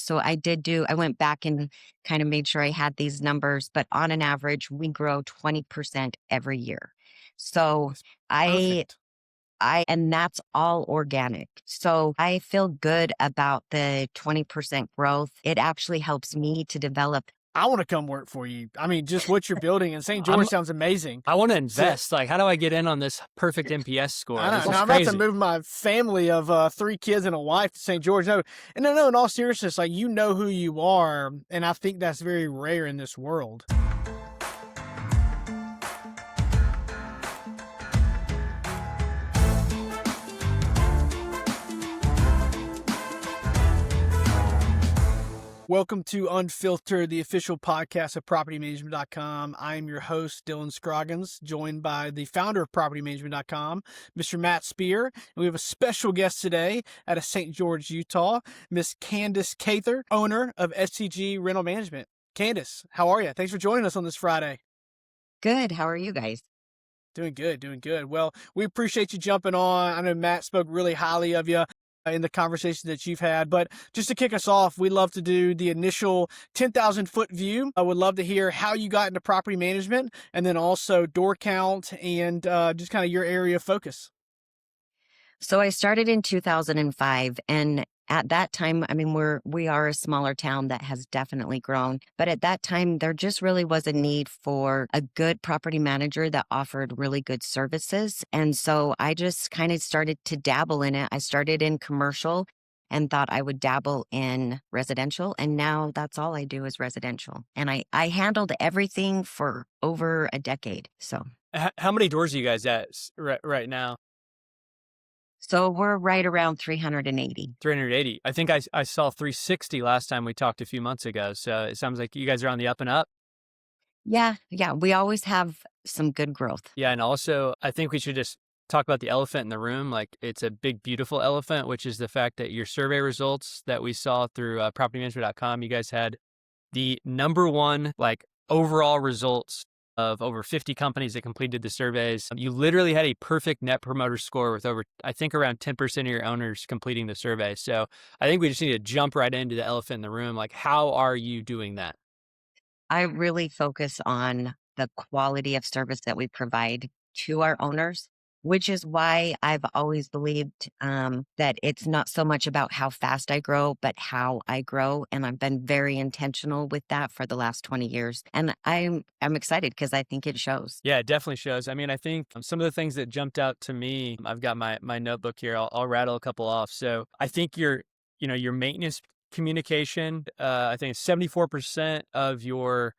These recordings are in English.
So I went back and kind of made sure I had these numbers, but on an average, we grow 20% every year. So That's I, perfect. and that's all organic. So I feel good about the 20% growth. It actually helps me to develop. I want to come work for you. I mean, just what you're building in St. George I'm sounds amazing. I want to So invest. Like, how do I get in on this perfect NPS score? I This know. is Now I'm about to crazy. move my family of 3 kids and a wife to St. George. No, and no. In all seriousness, like you know who you are, and I think that's very rare in this world. Welcome to Unfiltered, the official podcast of PropertyManagement.com. I am your host, Dylan Scroggins, joined by the founder of PropertyManagement.com, Mr. Matt Speer. And we have a special guest today out of St. George, Utah, Miss Candice Cather, owner of STG Rental Management. Candice, how are you? Thanks for joining us on this Friday. Good. How are you guys? Doing good, doing good. Well, we appreciate you jumping on. I know Matt spoke really highly of you in the conversation that you've had, but just to kick us off, we'd love to do the initial 10,000 foot view. I would love to hear how you got into property management and then also door count and just kind of your area of focus. So I started in 2005, and at that time, I mean, we are a smaller town that has definitely grown, but at that time there just really was a need for a good property manager that offered really good services. And so I just kind of started to dabble in it. I started in commercial and thought I would dabble in residential, and now that's all I do is residential. And I handled everything for over a decade. So How many doors are you guys at right now? so we're right around 380. 380. I think I saw 360 last time we talked a few months ago. So it sounds like you guys are on the up and up. Yeah, yeah, we always have some good growth. Yeah. And also, I think we should just talk about the elephant in the room. Like, it's a big, beautiful elephant, which is the fact that your survey results that we saw through propertymanagement.com, you guys had the number one, like, overall results of over 50 companies that completed the surveys. You literally had a perfect net promoter score with over, I think, around 10% of your owners completing the survey. So I think we just need to jump right into the elephant in the room. Like, how are you doing that? I really focus on the quality of service that we provide to our owners, which is why I've always believed that it's not so much about how fast I grow, but how I grow. And I've been very intentional with that for the last 20 years. And I'm excited because I think it shows. Yeah, it definitely shows. I mean, I think some of the things that jumped out to me, I've got my notebook here. I'll rattle a couple off. So I think your maintenance communication, I think 74% of your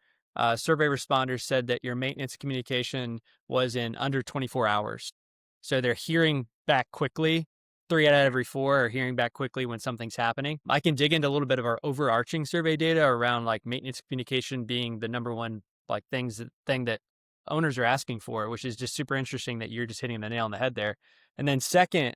survey responders said that your maintenance communication was in under 24 hours. So they're hearing back quickly. 3 out of every 4 are hearing back quickly when something's happening. I can dig into a little bit of our overarching survey data around like maintenance communication being the number one like thing that owners are asking for, which is just super interesting that you're just hitting the nail on the head there. And then second,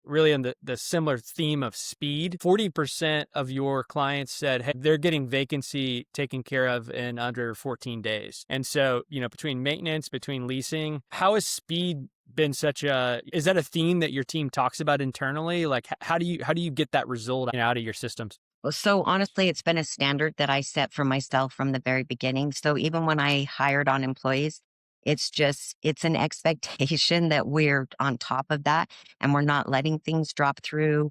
really on the similar theme of speed, 40% of your clients said, hey, they're getting vacancy taken care of in under 14 days. And so, between maintenance, between leasing, how has speed been is that a theme that your team talks about internally? Like, how do you get that result out of your systems? So honestly, it's been a standard that I set for myself from the very beginning. So even when I hired on employees, it's an expectation that we're on top of that and we're not letting things drop through,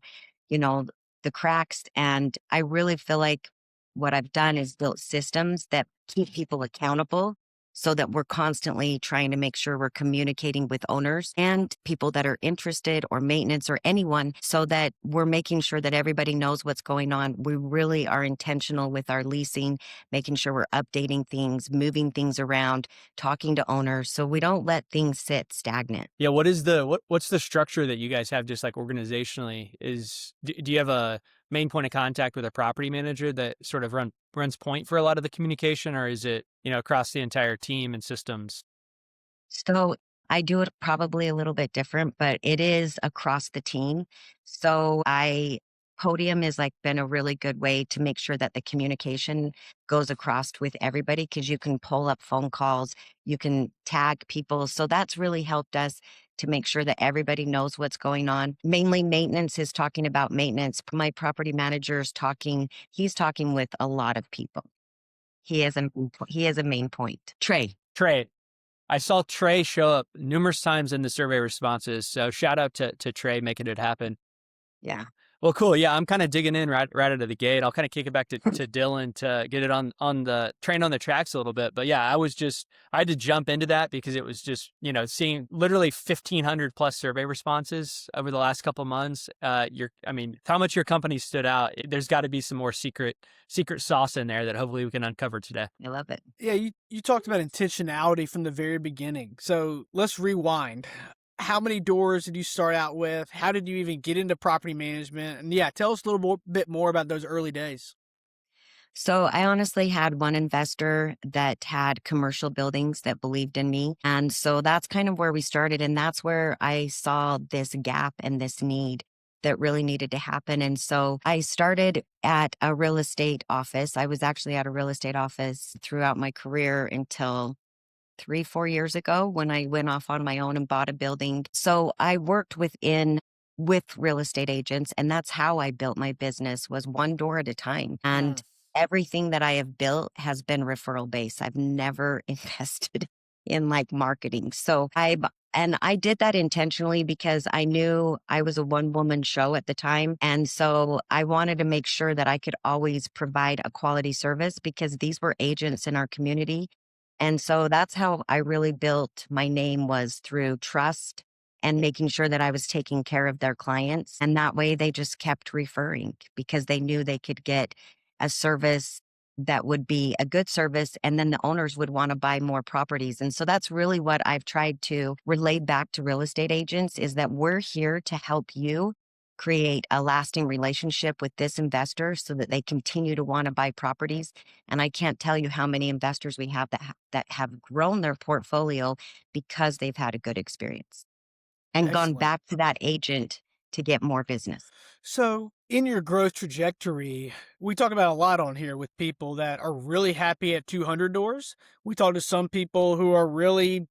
you know, the cracks. And I really feel like what I've done is built systems that keep people accountable so that we're constantly trying to make sure we're communicating with owners and people that are interested or maintenance or anyone so that we're making sure that everybody knows what's going on. We really are intentional with our leasing, making sure we're updating things, moving things around, talking to owners so we don't let things sit stagnant. Yeah, what's the structure that you guys have just like organizationally? Do you have a main point of contact with a property manager that sort of runs point for a lot of the communication, or is it, across the entire team and systems? So I do it probably a little bit different, but it is across the team. So Podium has like been a really good way to make sure that the communication goes across with everybody because you can pull up phone calls, you can tag people. So that's really helped us to make sure that everybody knows what's going on. Mainly maintenance is talking about maintenance. My property manager is he's talking with a lot of people. He is a main point. Trey. Trey. I saw Trey show up numerous times in the survey responses. So shout out to Trey making it happen. Yeah. Well, cool. Yeah, I'm kind of digging in right out of the gate. I'll kind of kick it back to Dylan to get it on the train on the tracks a little bit. But yeah, I had to jump into that because it was just, seeing literally 1,500 plus survey responses over the last couple of months. How much your company stood out. There's got to be some more secret sauce in there that hopefully we can uncover today. I love it. Yeah, you talked about intentionality from the very beginning. So let's rewind. How many doors did you start out with? How did you even get into property management? And yeah, tell us a little bit more about those early days. So I honestly had one investor that had commercial buildings that believed in me. And so that's kind of where we started. And that's where I saw this gap and this need that really needed to happen. And so I started at a real estate office. I was actually at a real estate office throughout my career until 3-4 years ago when I went off on my own and bought a building. So I worked with real estate agents, and that's how I built my business, was one door at a time. And everything that I have built has been referral based. I've never invested in like marketing. So I did that intentionally because I knew I was a one-woman show at the time. And so I wanted to make sure that I could always provide a quality service because these were agents in our community. And so that's how I really built my name, was through trust and making sure that I was taking care of their clients. And that way they just kept referring because they knew they could get a service that would be a good service. And then the owners would want to buy more properties. And so that's really what I've tried to relay back to real estate agents, is that we're here to help you create a lasting relationship with this investor so that they continue to want to buy properties. And I can't tell you how many investors we have that have grown their portfolio because they've had a good experience and gone Excellent. back to that agent to get more business. So in your growth trajectory, we talk about a lot on here with people that are really happy at 200 doors. We talk to some people who are really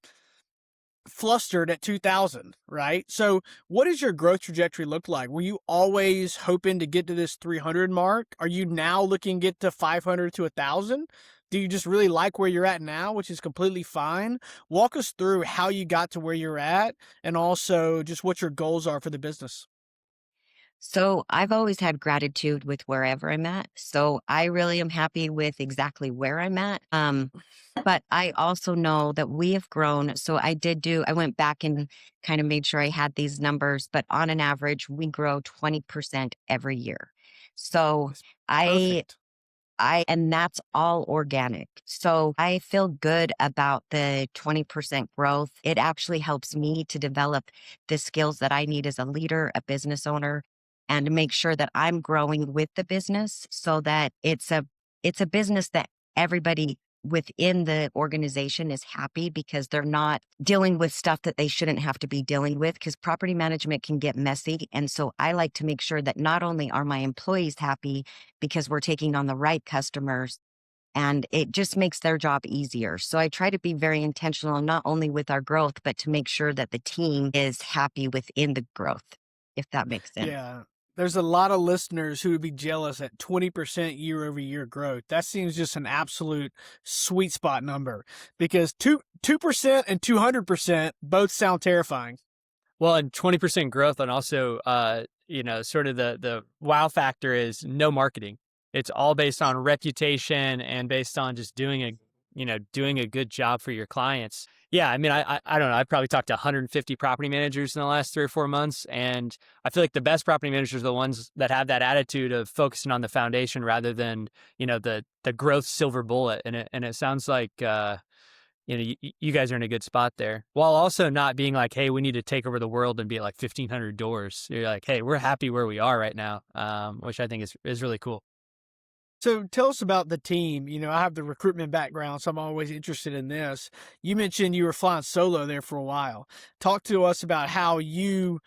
flustered at 2,000, right? So what does your growth trajectory look like? Were you always hoping to get to this 300 mark? Are you now looking to get to 500 to 1,000? Do you just really like where you're at now, which is completely fine? Walk us through how you got to where you're at and also just what your goals are for the business. So I've always had gratitude with wherever I'm at. So I really am happy with exactly where I'm at. But I also know that we have grown. So I went back and kind of made sure I had these numbers, but on an average, we grow 20% every year. So That's I perfect. and that's all organic. So I feel good about the 20% growth. It actually helps me to develop the skills that I need as a leader, a business owner, and to make sure that I'm growing with the business so that it's a business that everybody within the organization is happy because they're not dealing with stuff that they shouldn't have to be dealing with, because property management can get messy. And so I like to make sure that not only are my employees happy because we're taking on the right customers, and it just makes their job easier. So I try to be very intentional, not only with our growth, but to make sure that the team is happy within the growth, if that makes sense. Yeah. There's a lot of listeners who would be jealous at 20% year over year growth. That seems just an absolute sweet spot number, because 2% and 200% both sound terrifying. Well, and 20% growth, and also, sort of the wow factor is no marketing. It's all based on reputation and based on just doing a good job for your clients. Yeah, I mean, I don't know. I've probably talked to 150 property managers in the last 3 or 4 months, and I feel like the best property managers are the ones that have that attitude of focusing on the foundation rather than the growth silver bullet. And it sounds like you guys are in a good spot there, while also not being like, hey, we need to take over the world and be at like 1,500 doors. You're like, hey, we're happy where we are right now, which I think is really cool. So tell us about the team. I have the recruitment background, so I'm always interested in this. You mentioned you were flying solo there for a while. Talk to us about how you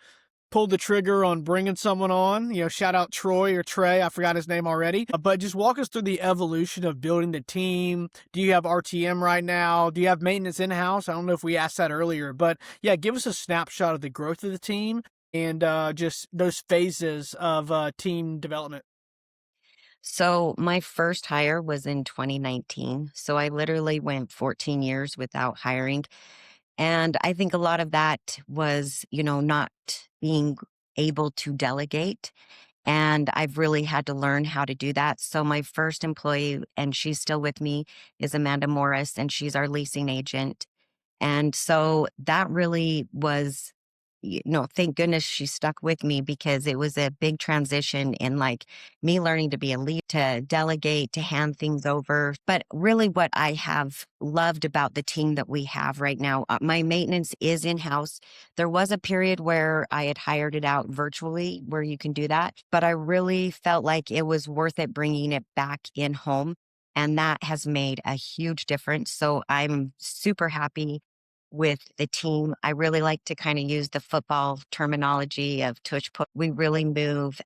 pulled the trigger on bringing someone on. Shout out Troy or Trey. I forgot his name already. But just walk us through the evolution of building the team. Do you have RTM right now? Do you have maintenance in-house? I don't know if we asked that earlier, but yeah, give us a snapshot of the growth of the team and just those phases of team development. So my first hire was in 2019. So I literally went 14 years without hiring. And I think a lot of that was, not being able to delegate. And I've really had to learn how to do that. So my first employee, and she's still with me, is Amanda Morris, and she's our leasing agent. And so that really was, thank goodness she stuck with me because it was a big transition in like me learning to be a lead, to delegate, to hand things over. But really, what I have loved about the team that we have right now, my maintenance is in house. There was a period where I had hired it out virtually where you can do that, but I really felt like it was worth it bringing it back in home. And that has made a huge difference. So I'm super happy with the team. I really like to kind of use the football terminology of tush push. We really move,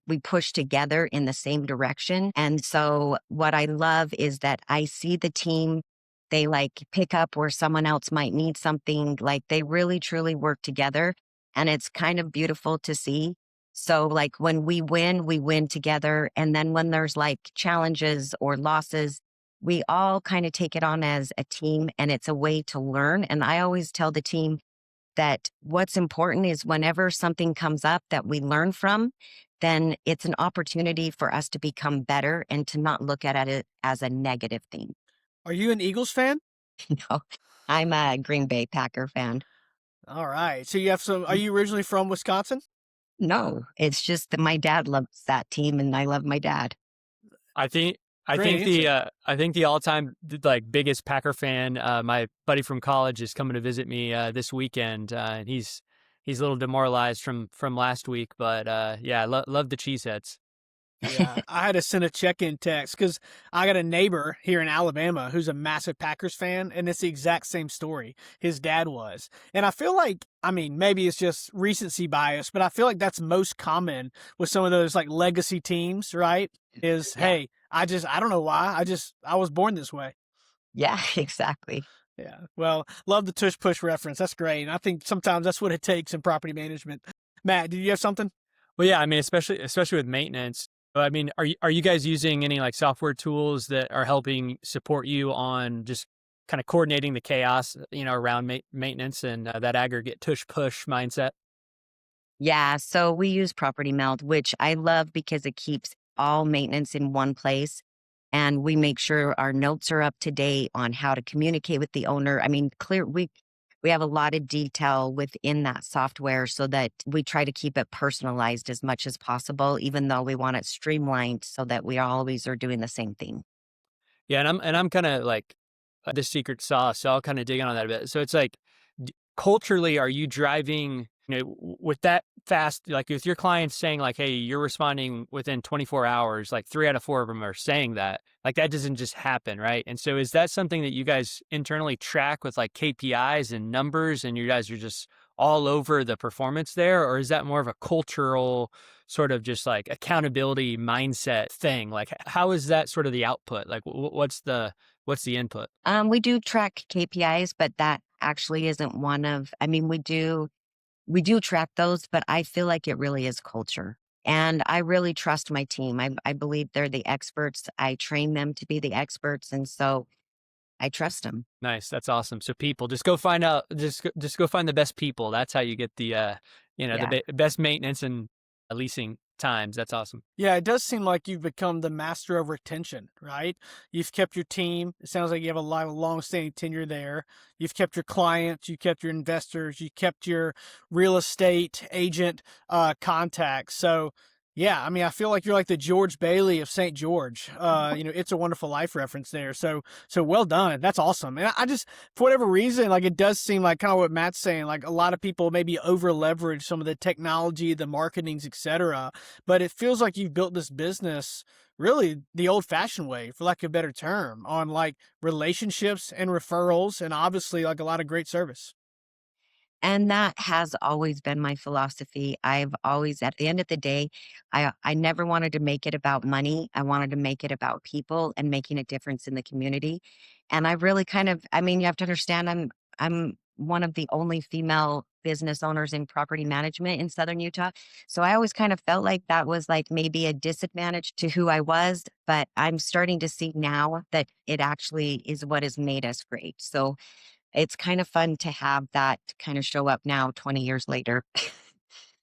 we push together in the same direction. And so what I love is that I see the team, they like pick up where someone else might need something, like they really truly work together. And it's kind of beautiful to see. So like when we win together. And then when there's like challenges or losses, we all kind of take it on as a team and it's a way to learn. And I always tell the team that what's important is whenever something comes up that we learn from, then it's an opportunity for us to become better and to not look at it as a negative thing. Are you an Eagles fan? No, I'm a Green Bay Packer fan. All right. So you have some, are you originally from Wisconsin? No, it's just that my dad loves that team and I love my dad. I think I Great think answer. I think the all-time like biggest Packer fan, my buddy from college is coming to visit me this weekend, and he's a little demoralized from last week, but yeah, love the Cheeseheads. Yeah, I had to send a check-in text because I got a neighbor here in Alabama who's a massive Packers fan, and it's the exact same story. His dad was. And I feel like, I mean, maybe it's just recency bias, but I feel like that's most common with some of those like legacy teams, right? Is, Yeah. hey, I don't know why. I was born this way. Yeah, exactly. Yeah. Well, love the tush push reference. That's great. And I think sometimes that's what it takes in property management. Matt, did you have something? Well, yeah, I mean, especially with maintenance. I mean, are you guys using any like software tools that are helping support you on just kind of coordinating the chaos, around maintenance and that aggregate tush push mindset? Yeah, so we use Property Meld, which I love because it keeps all maintenance in one place. And we make sure our notes are up to date on how to communicate with the owner. I mean, we have a lot of detail within that software so that we try to keep it personalized as much as possible, even though we want it streamlined so that we always are doing the same thing. Yeah, and I'm kind of like the secret sauce, so I'll kind of dig in on that a bit. So it's like culturally, are you driving, with that fast, like with your clients saying like, hey, you're responding within 24 hours, like 3 out of 4 of them are saying that, like that doesn't just happen, right? And so is that something that you guys internally track with like KPIs and numbers, and you guys are just all over the performance there? Or is that more of a cultural sort of just like accountability mindset thing? Like how is that sort of the output? Like what's the input? We do track KPIs, but that actually isn't one of, I mean, we do track those, but I feel like it really is culture. And I really trust my team. I believe they're the experts. I train them to be the experts. And so I trust them. Nice. That's awesome. So people just go find out, just go find the best people. That's how you get the, Yeah. best maintenance and leasing times. That's awesome. Yeah, it does seem like you've become the master of retention, right? You've kept your team. It sounds like you have a lot of long-standing tenure there. You've kept your clients, you kept your investors, you kept your real estate agent contacts. So, yeah, I mean, I feel like you're like the George Bailey of St. George. It's a Wonderful Life reference there. So well done. That's awesome. And I just, for whatever reason, like it does seem like kind of what Matt's saying, like a lot of people maybe over leverage some of the technology, the marketings, etc. But it feels like you've built this business really the old fashioned way, for lack of a better term, on like relationships and referrals and obviously like a lot of great service. And that has always been my philosophy. I've always, at the end of the day, I never wanted to make it about money. I wanted to make it about people and making a difference in the community. And I really kind of, I mean, you have to understand, I'm one of the only female business owners in property management in Southern Utah. So I always kind of felt like that was like maybe a disadvantage to who I was, but I'm starting to see now that it actually is what has made us great. So it's kind of fun to have that kind of show up now 20 years later.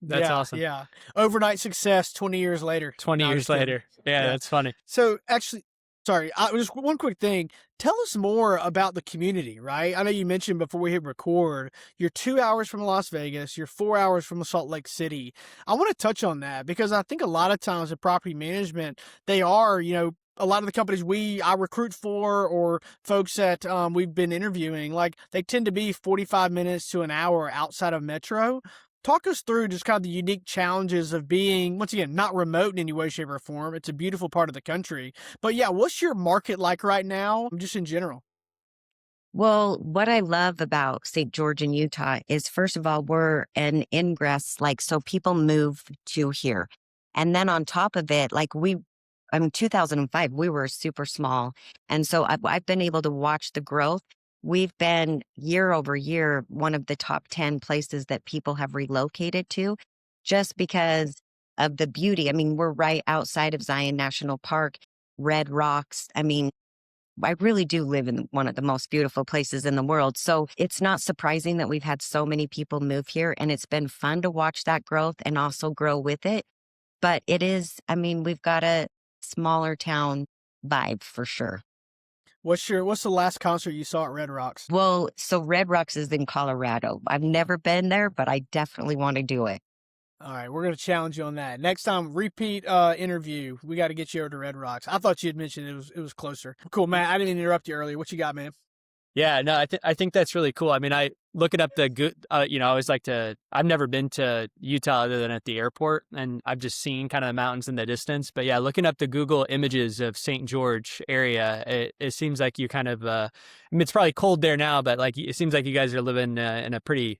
That's Yeah, awesome. yeah. Overnight success 20 years later. 20 No, years just kidding. later. Yeah, Yeah. that's funny. So actually, sorry, just one quick thing. Tell us more about the community, right? I know you mentioned before we hit record, you're 2 hours from Las Vegas, you're 4 hours from Salt Lake City. I want to touch on that because I think a lot of times in property management, they are, a lot of the companies I recruit for or folks that we've been interviewing, like they tend to be 45 minutes to an hour outside of metro. Talk us through just kind of the unique challenges of being, once again, not remote in any way, shape, or form. It's a beautiful part of the country. But yeah, what's your market like right now, just in general? Well, what I love about St. George in Utah is, first of all, we're an ingress, like, so people move to here. And then on top of it, like, I mean, 2005, we were super small. And so I've been able to watch the growth. We've been year over year, one of the top 10 places that people have relocated to just because of the beauty. I mean, we're right outside of Zion National Park, Red Rocks. I mean, I really do live in one of the most beautiful places in the world. So it's not surprising that we've had so many people move here, and it's been fun to watch that growth and also grow with it. But it is, I mean, we've got a smaller town vibe for sure. What's the last concert you saw at Red Rocks? Well, so Red Rocks is in Colorado. I've never been there, but I definitely want to do it. All right, we're gonna challenge you on that. Next time, repeat interview. We got to get you over to Red Rocks. I thought you had mentioned it was closer. Cool, Matt. I didn't interrupt you earlier. What you got, man? Yeah, no, I think that's really cool. I mean, I looking up the good, I always like to. I've never been to Utah other than at the airport, and I've just seen kind of the mountains in the distance. But yeah, looking up the Google images of St. George area, it seems like you kind of. I mean, it's probably cold there now, but like it seems like you guys are living in a pretty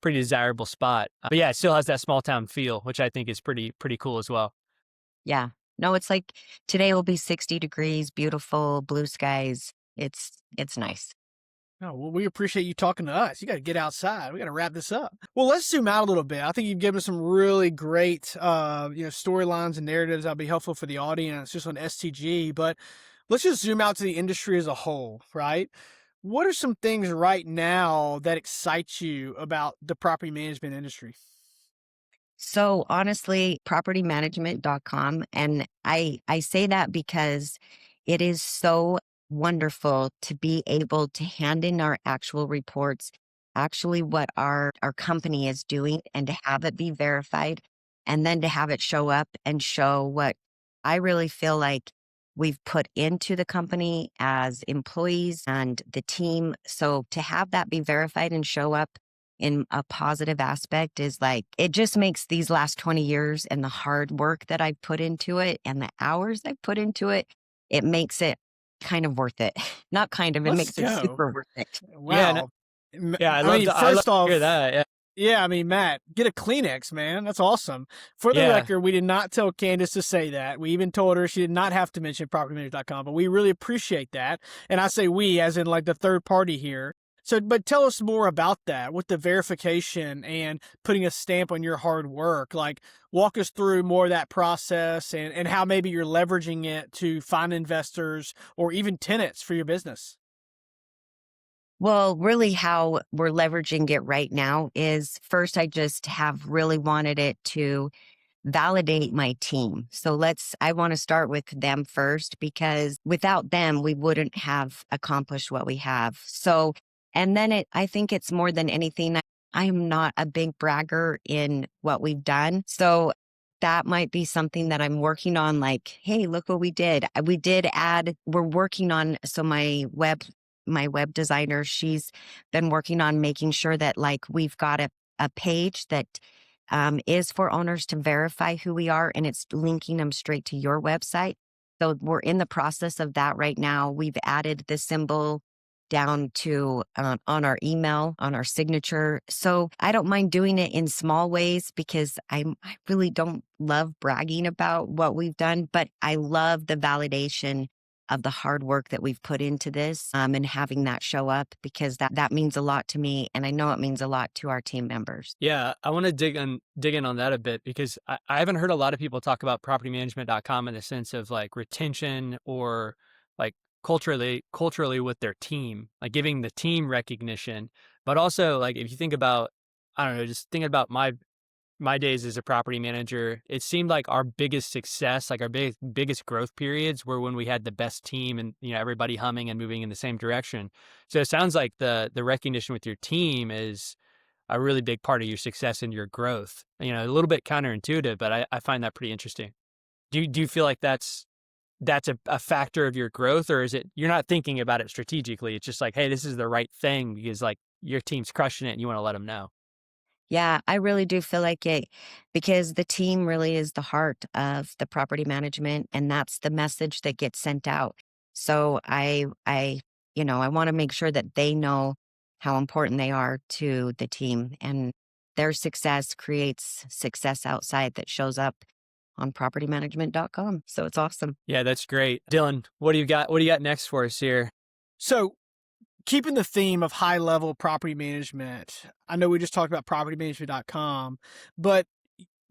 desirable spot. But yeah, it still has that small town feel, which I think is pretty cool as well. Yeah. No, it's like today will be 60 degrees, beautiful blue skies. It's nice. Oh, well, we appreciate you talking to us. You got to get outside. We got to wrap this up. Well, let's zoom out a little bit. I think you've given us some really great, storylines and narratives that'll be helpful for the audience just on STG. But let's just zoom out to the industry as a whole, right? What are some things right now that excite you about the property management industry? So honestly, propertymanagement.com. And I say that because it is so wonderful to be able to hand in our actual reports, actually what our company is doing, and to have it be verified, and then to have it show up and show what I really feel like we've put into the company as employees and the team. So to have that be verified and show up in a positive aspect is like, it just makes these last 20 years and the hard work that I put into it and the hours I put into it, it makes it kind of worth it. Not kind of, it Let's makes it go. super worth it. Yeah, no, Wow. yeah, I mean, I love first to off, hear that. Yeah, yeah, I mean, Matt, get a Kleenex, man. That's awesome. For the yeah. record, we did not tell Candice to say that. We even told her she did not have to mention propertymanagement.com, but we really appreciate that. And I say we as in like the third party here. So, but tell us more about that with the verification and putting a stamp on your hard work. Like, walk us through more of that process and how maybe you're leveraging it to find investors or even tenants for your business. Well, really, how we're leveraging it right now is first, I just have really wanted it to validate my team. So I want to start with them first because without them, we wouldn't have accomplished what we have. So, and then I think it's more than anything, I am not a big bragger in what we've done. So that might be something that I'm working on. Like, hey, look what we did. We did add, we're working on, so my web designer, she's been working on making sure that like we've got a page that is for owners to verify who we are, and it's linking them straight to your website. So we're in the process of that right now. We've added the symbol down to on our email, on our signature. So I don't mind doing it in small ways because I really don't love bragging about what we've done, but I love the validation of the hard work that we've put into this, and having that show up, because that means a lot to me, and I know it means a lot to our team members. Yeah, I want to dig in on that a bit, because I haven't heard a lot of people talk about propertymanagement.com in the sense of like retention or like culturally with their team, like giving the team recognition. But also, like, if you think about, I don't know, just thinking about my days as a property manager, it seemed like our biggest success, like our biggest growth periods, were when we had the best team and, you know, everybody humming and moving in the same direction. So it sounds like the recognition with your team is a really big part of your success and your growth. You know, a little bit counterintuitive, but I find that pretty interesting. Do you feel like that's a factor of your growth, or is it you're not thinking about it strategically? It's just like, hey, this is the right thing because like your team's crushing it and you want to let them know. Yeah, I really do feel like it, because the team really is the heart of the property management, and that's the message that gets sent out. So I want to make sure that they know how important they are to the team, and their success creates success outside that shows up on propertymanagement.com. So it's awesome. Yeah, that's great. Dylan, what do you got? What do you got next for us here? So, keeping the theme of high level property management, I know we just talked about propertymanagement.com, but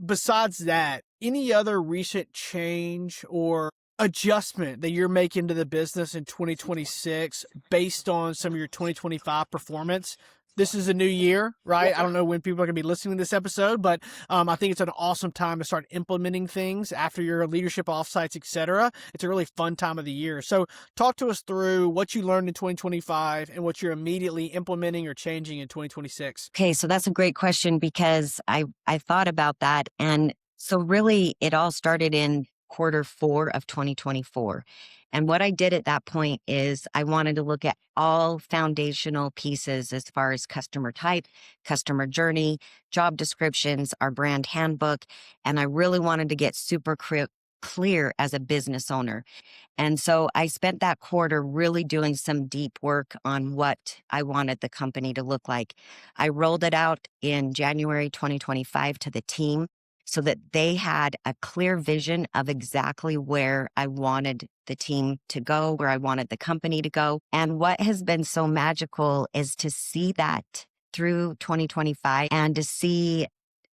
besides that, any other recent change or adjustment that you're making to the business in 2026 based on some of your 2025 performance? This is a new year, right? I don't know when people are going to be listening to this episode, but I think it's an awesome time to start implementing things after your leadership offsites, et cetera. It's a really fun time of the year. So talk to us through what you learned in 2025 and what you're immediately implementing or changing in 2026. Okay, so that's a great question, because I thought about that. And so really it all started in Q4 of 2024. And what I did at that point is I wanted to look at all foundational pieces as far as customer type, customer journey, job descriptions, our brand handbook. And I really wanted to get super clear as a business owner. And so I spent that quarter really doing some deep work on what I wanted the company to look like. I rolled it out in January 2025 to the team so that they had a clear vision of exactly where I wanted the team to go, where I wanted the company to go. And what has been so magical is to see that through 2025 and to see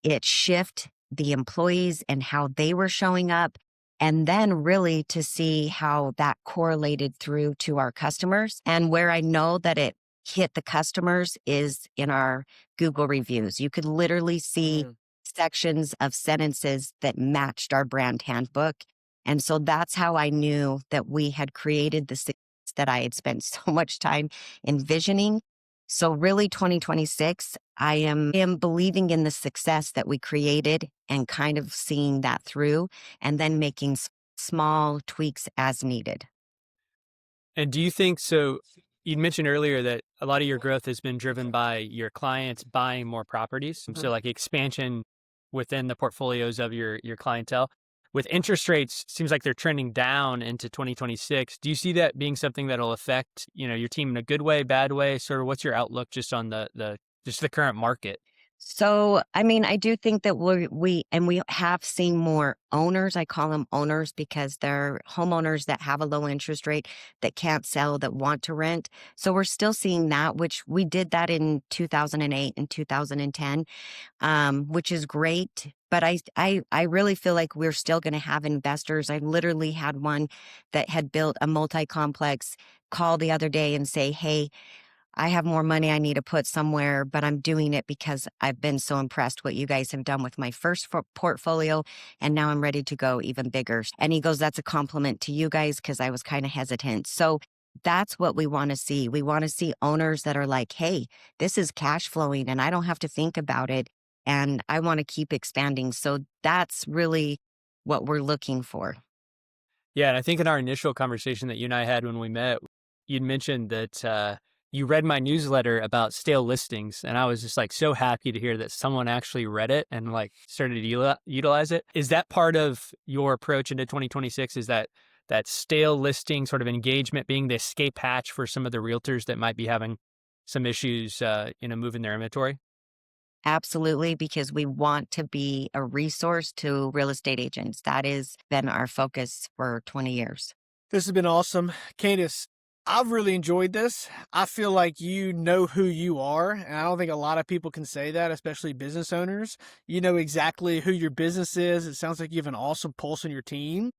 it shift the employees and how they were showing up. And then really to see how that correlated through to our customers. And where I know that it hit the customers is in our Google reviews. You could literally see sections of sentences that matched our brand handbook. And so that's how I knew that we had created the success that I had spent so much time envisioning. So really 2026, I am believing in the success that we created and kind of seeing that through, and then making small tweaks as needed. And do you think so? You mentioned earlier that a lot of your growth has been driven by your clients buying more properties. So like expansion within the portfolios of your clientele. With interest rates, seems like they're trending down into 2026. Do you see that being something that'll affect, you know, your team in a good way, bad way? Sort of what's your outlook just on the current market? So, I mean, I do think that we have seen more owners. I call them owners because they're homeowners that have a low interest rate, that can't sell, that want to rent. So we're still seeing that, which we did that in 2008 and 2010, which is great. But I really feel like we're still going to have investors. I literally had one that had built a multi-complex call the other day and say, hey, I have more money I need to put somewhere, but I'm doing it because I've been so impressed what you guys have done with my first portfolio, and now I'm ready to go even bigger. And he goes, that's a compliment to you guys because I was kind of hesitant. So that's what we want to see. We want to see owners that are like, hey, this is cash flowing and I don't have to think about it, and I want to keep expanding. So that's really what we're looking for. Yeah, and I think in our initial conversation that you and I had when we met, you'd mentioned that you read my newsletter about stale listings, and I was just like so happy to hear that someone actually read it and like started to utilize it. Is that part of your approach into 2026? Is that that stale listing sort of engagement being the escape hatch for some of the realtors that might be having some issues, moving their inventory? Absolutely, because we want to be a resource to real estate agents. That has been our focus for 20 years. This has been awesome. Candice, I've really enjoyed this. I feel like you know who you are, and I don't think a lot of people can say that, especially business owners. You know exactly who your business is. It sounds like you have an awesome pulse on your team.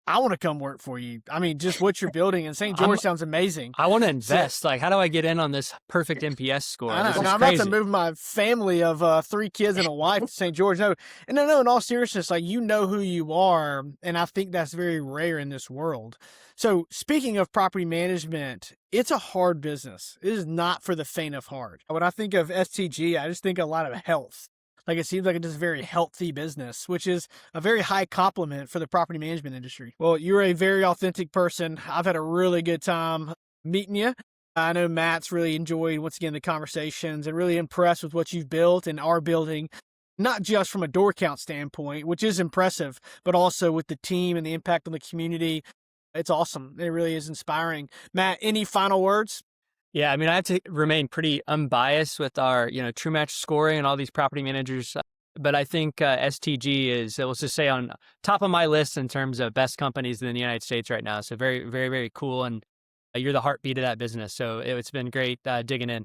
I want to come work for you. I mean, just what you're building in St. I'm George sounds amazing. I want to So, invest. Like, how do I get in on this perfect NPS score? I know. This And is I'm about crazy. to move my family of 3 kids and a wife to St. George. No, and no, in all seriousness, like you know who you are, and I think that's very rare in this world. So speaking of property management, it's a hard business. It is not for the faint of heart. When I think of STG, I just think a lot of health. Like it seems like it's just a very healthy business, which is a very high compliment for the property management industry. Well, you're a very authentic person. I've had a really good time meeting you. I know Matt's really enjoyed, once again, the conversations and really impressed with what you've built and are building, not just from a door count standpoint, which is impressive, but also with the team and the impact on the community. It's awesome. It really is inspiring. Matt, any final words? Yeah, I mean, I have to remain pretty unbiased with our, true match scoring and all these property managers. But I think STG is, let's just say, on top of my list in terms of best companies in the United States right now. So very, very, very cool. And you're the heartbeat of that business. So it's been great digging in.